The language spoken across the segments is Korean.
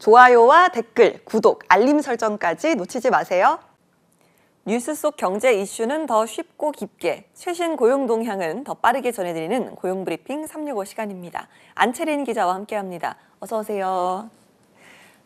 좋아요와 댓글, 구독, 알림 설정까지 놓치지 마세요. 뉴스 속 경제 이슈는 더 쉽고 깊게, 최신 고용 동향은 더 빠르게 전해드리는 고용브리핑 365 시간입니다. 안채린 기자와 함께합니다. 어서 오세요.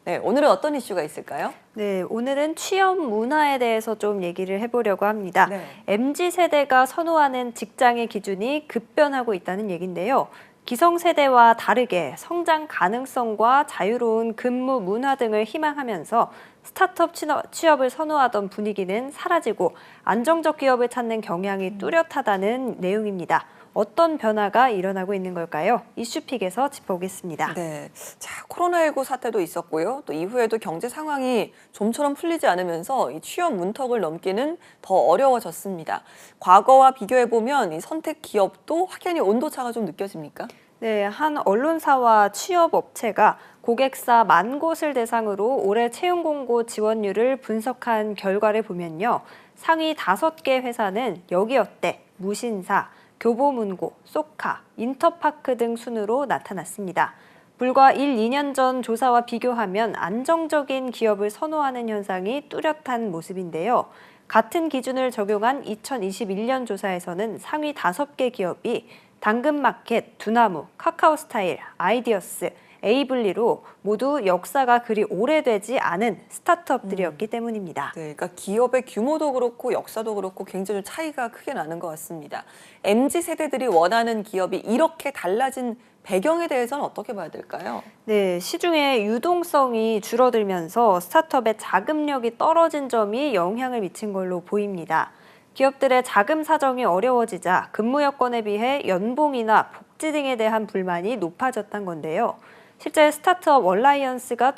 네, 오늘은 어떤 이슈가 있을까요? 네, 오늘은 취업 문화에 대해서 좀 얘기를 해보려고 합니다. 네. MZ세대가 선호하는 직장의 기준이 급변하고 있다는 얘기인데요. 기성세대와 다르게 성장 가능성과 자유로운 근무 문화 등을 희망하면서 스타트업 취업을 선호하던 분위기는 사라지고 안정적 기업을 찾는 경향이 뚜렷하다는 내용입니다. 어떤 변화가 일어나고 있는 걸까요? 이슈픽에서 짚어보겠습니다. 네, 자, 코로나19 사태도 있었고요. 또 이후에도 경제 상황이 좀처럼 풀리지 않으면서 이 취업 문턱을 넘기는 더 어려워졌습니다. 과거와 비교해보면 이 선택 기업도 확연히 온도차가 좀 느껴집니까? 네, 한 언론사와 취업업체가 고객사 10,000곳을 대상으로 올해 채용 공고 지원율을 분석한 결과를 보면요. 상위 5개 회사는 여기어때, 무신사, 교보문고, 소카, 인터파크 등 순으로 나타났습니다. 불과 1, 2년 전 조사와 비교하면 안정적인 기업을 선호하는 현상이 뚜렷한 모습인데요. 같은 기준을 적용한 2021년 조사에서는 상위 5개 기업이 당근마켓, 두나무, 카카오스타일, 아이디어스, 에이블리로 모두 역사가 그리 오래되지 않은 스타트업들이었기 때문입니다. 네, 그러니까 기업의 규모도 그렇고 역사도 그렇고 굉장히 차이가 크게 나는 것 같습니다. MZ세대들이 원하는 기업이 이렇게 달라진 배경에 대해서는 어떻게 봐야 될까요? 네, 시중의 유동성이 줄어들면서 스타트업의 자금력이 떨어진 점이 영향을 미친 걸로 보입니다. 기업들의 자금 사정이 어려워지자 근무 여건에 비해 연봉이나 복지 등에 대한 불만이 높아졌던 건데요. 실제 스타트업 얼라이언스가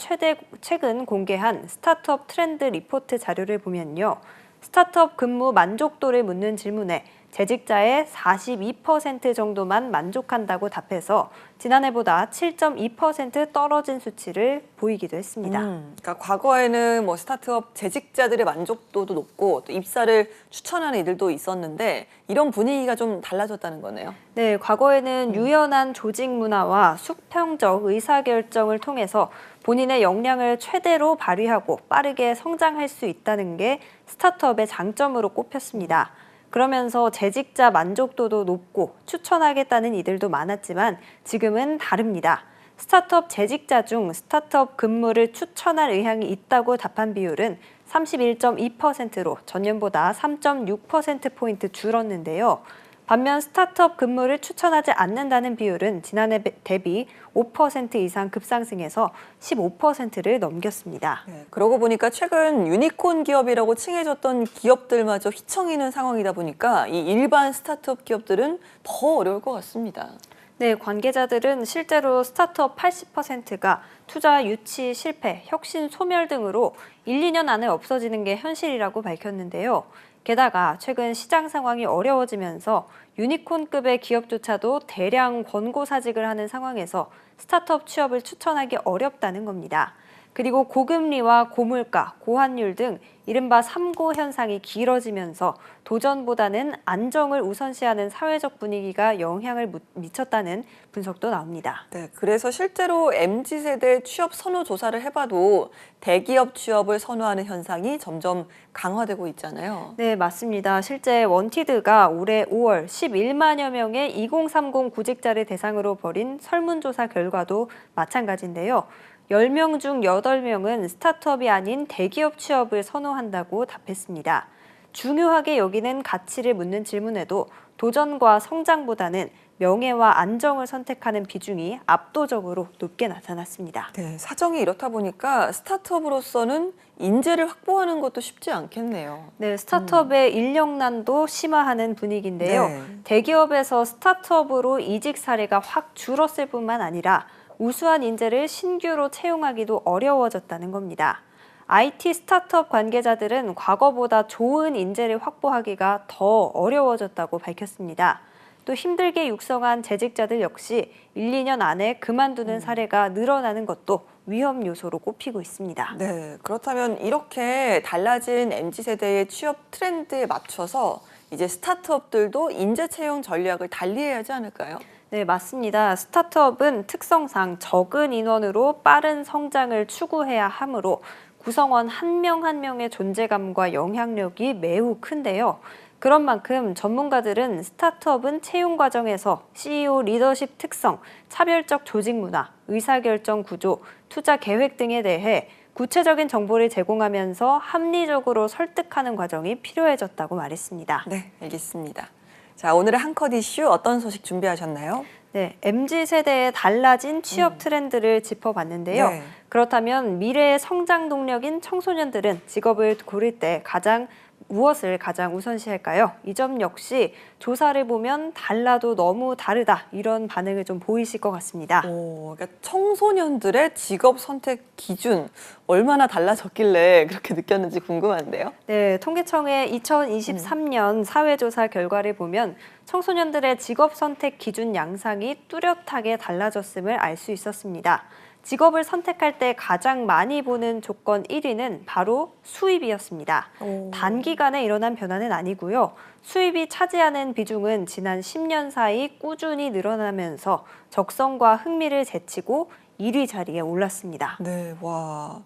최근 공개한 스타트업 트렌드 리포트 자료를 보면요. 스타트업 근무 만족도를 묻는 질문에 재직자의 42% 정도만 만족한다고 답해서 지난해보다 7.2% 떨어진 수치를 보이기도 했습니다. 그러니까 과거에는 뭐 스타트업 재직자들의 만족도도 높고 또 입사를 추천하는 이들도 있었는데 이런 분위기가 좀 달라졌다는 거네요. 네, 과거에는 유연한 조직 문화와 수평적 의사결정을 통해서 본인의 역량을 최대로 발휘하고 빠르게 성장할 수 있다는 게 스타트업의 장점으로 꼽혔습니다. 그러면서 재직자 만족도도 높고 추천하겠다는 이들도 많았지만 지금은 다릅니다. 스타트업 재직자 중 스타트업 근무를 추천할 의향이 있다고 답한 비율은 31.2%로 전년보다 3.6%포인트 줄었는데요. 반면 스타트업 근무를 추천하지 않는다는 비율은 지난해 대비 5% 이상 급상승해서 15%를 넘겼습니다. 네, 그러고 보니까 최근 유니콘 기업이라고 칭해졌던 기업들마저 휘청이는 상황이다 보니까 이 일반 스타트업 기업들은 더 어려울 것 같습니다. 네, 관계자들은 실제로 스타트업 80%가 투자 유치 실패, 혁신 소멸 등으로 1, 2년 안에 없어지는 게 현실이라고 밝혔는데요. 게다가 최근 시장 상황이 어려워지면서 유니콘급의 기업조차도 대량 권고사직을 하는 상황에서 스타트업 취업을 추천하기 어렵다는 겁니다. 그리고 고금리와 고물가, 고환율 등 이른바 3고 현상이 길어지면서 도전보다는 안정을 우선시하는 사회적 분위기가 영향을 미쳤다는 분석도 나옵니다. 네, 그래서 실제로 MZ세대 취업 선호 조사를 해봐도 대기업 취업을 선호하는 현상이 점점 강화되고 있잖아요. 네, 맞습니다. 실제 원티드가 올해 5월 11만여 명의 2030 구직자를 대상으로 벌인 설문조사 결과도 마찬가지인데요. 10명 중 8명은 스타트업이 아닌 대기업 취업을 선호한다고 답했습니다. 중요하게 여기는 가치를 묻는 질문에도 도전과 성장보다는 명예와 안정을 선택하는 비중이 압도적으로 높게 나타났습니다. 네, 사정이 이렇다 보니까 스타트업으로서는 인재를 확보하는 것도 쉽지 않겠네요. 네, 스타트업의 인력난도 심화하는 분위기인데요. 네. 대기업에서 스타트업으로 이직 사례가 확 줄었을 뿐만 아니라 우수한 인재를 신규로 채용하기도 어려워졌다는 겁니다. IT 스타트업 관계자들은 과거보다 좋은 인재를 확보하기가 더 어려워졌다고 밝혔습니다. 또 힘들게 육성한 재직자들 역시 1, 2년 안에 그만두는 사례가 늘어나는 것도 위험 요소로 꼽히고 있습니다. 네, 그렇다면 이렇게 달라진 MZ세대의 취업 트렌드에 맞춰서 이제 스타트업들도 인재 채용 전략을 달리해야 하지 않을까요? 네, 맞습니다. 스타트업은 특성상 적은 인원으로 빠른 성장을 추구해야 하므로 구성원 한 명 한 명의 존재감과 영향력이 매우 큰데요. 그런 만큼 전문가들은 스타트업은 채용 과정에서 CEO 리더십 특성, 차별적 조직 문화, 의사결정 구조, 투자 계획 등에 대해 구체적인 정보를 제공하면서 합리적으로 설득하는 과정이 필요해졌다고 말했습니다. 네, 알겠습니다. 자, 오늘의 한컷 이슈 어떤 소식 준비하셨나요? 네, MZ세대의 달라진 취업 트렌드를 짚어봤는데요. 네. 그렇다면 미래의 성장 동력인 청소년들은 직업을 고를 때 무엇을 가장 우선시할까요? 이 점 역시 조사를 보면 달라도 너무 다르다 이런 반응을 좀 보이실 것 같습니다. 그러니까 청소년들의 직업 선택 기준 얼마나 달라졌길래 그렇게 느꼈는지 궁금한데요. 네, 통계청의 2023년 사회조사 결과를 보면 청소년들의 직업 선택 기준 양상이 뚜렷하게 달라졌음을 알 수 있었습니다. 직업을 선택할 때 가장 많이 보는 조건 1위는 바로 수입이었습니다. 단기간에 일어난 변화는 아니고요. 수입이 차지하는 비중은 지난 10년 사이 꾸준히 늘어나면서 적성과 흥미를 제치고 1위 자리에 올랐습니다. 네, 와.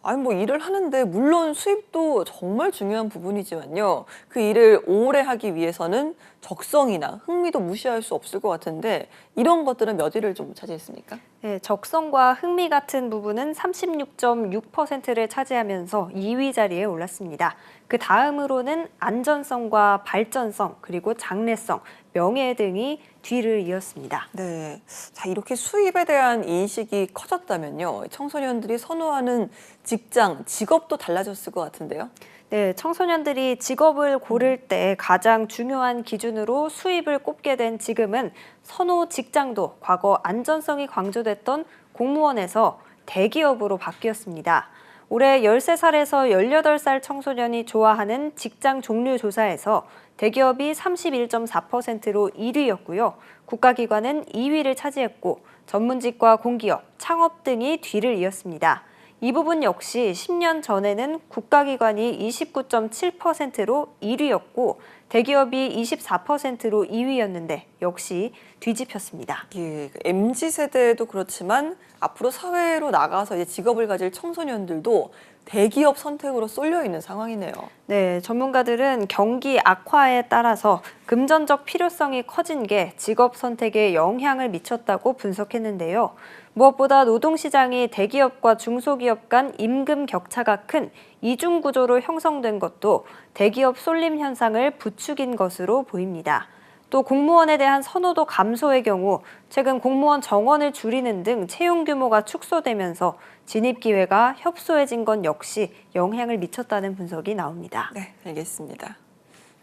아니 뭐 일을 하는데 물론 수입도 정말 중요한 부분이지만요. 그 일을 오래 하기 위해서는 적성이나 흥미도 무시할 수 없을 것 같은데 이런 것들은 몇 위를 좀 차지했습니까? 네, 적성과 흥미 같은 부분은 36.6%를 차지하면서 2위 자리에 올랐습니다. 그 다음으로는 안전성과 발전성, 그리고 장래성, 명예 등이 뒤를 이었습니다. 네. 자, 이렇게 수입에 대한 인식이 커졌다면요. 청소년들이 선호하는 직장, 직업도 달라졌을 것 같은데요. 네, 청소년들이 직업을 고를 때 가장 중요한 기준으로 수입을 꼽게 된 지금은 선호 직장도 과거 안전성이 강조됐던 공무원에서 대기업으로 바뀌었습니다. 올해 13살에서 18살 청소년이 좋아하는 직장 종류 조사에서 대기업이 31.4%로 1위였고요. 국가기관은 2위를 차지했고 전문직과 공기업, 창업 등이 뒤를 이었습니다. 이 부분 역시 10년 전에는 국가기관이 29.7%로 1위였고 대기업이 24%로 2위였는데 역시 뒤집혔습니다. 예, MZ 세대도 그렇지만 앞으로 사회로 나가서 이제 직업을 가질 청소년들도 대기업 선택으로 쏠려 있는 상황이네요. 네, 전문가들은 경기 악화에 따라서 금전적 필요성이 커진 게 직업 선택에 영향을 미쳤다고 분석했는데요. 무엇보다 노동시장이 대기업과 중소기업 간 임금 격차가 큰 이중 구조로 형성된 것도 대기업 쏠림 현상을 부추긴 것으로 보입니다. 또 공무원에 대한 선호도 감소의 경우 최근 공무원 정원을 줄이는 등 채용 규모가 축소되면서 진입 기회가 협소해진 건 역시 영향을 미쳤다는 분석이 나옵니다. 네, 알겠습니다.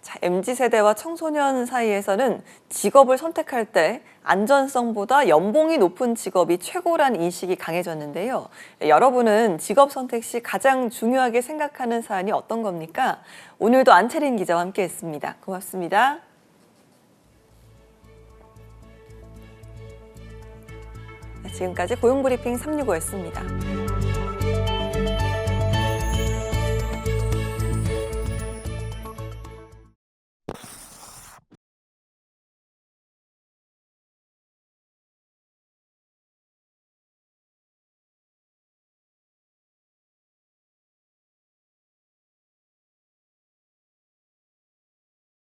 자, MZ세대와 청소년 사이에서는 직업을 선택할 때 안전성보다 연봉이 높은 직업이 최고란 인식이 강해졌는데요. 여러분은 직업 선택 시 가장 중요하게 생각하는 사안이 어떤 겁니까? 오늘도 안채린 기자와 함께했습니다. 고맙습니다. 지금까지 고용브리핑 365였습니다.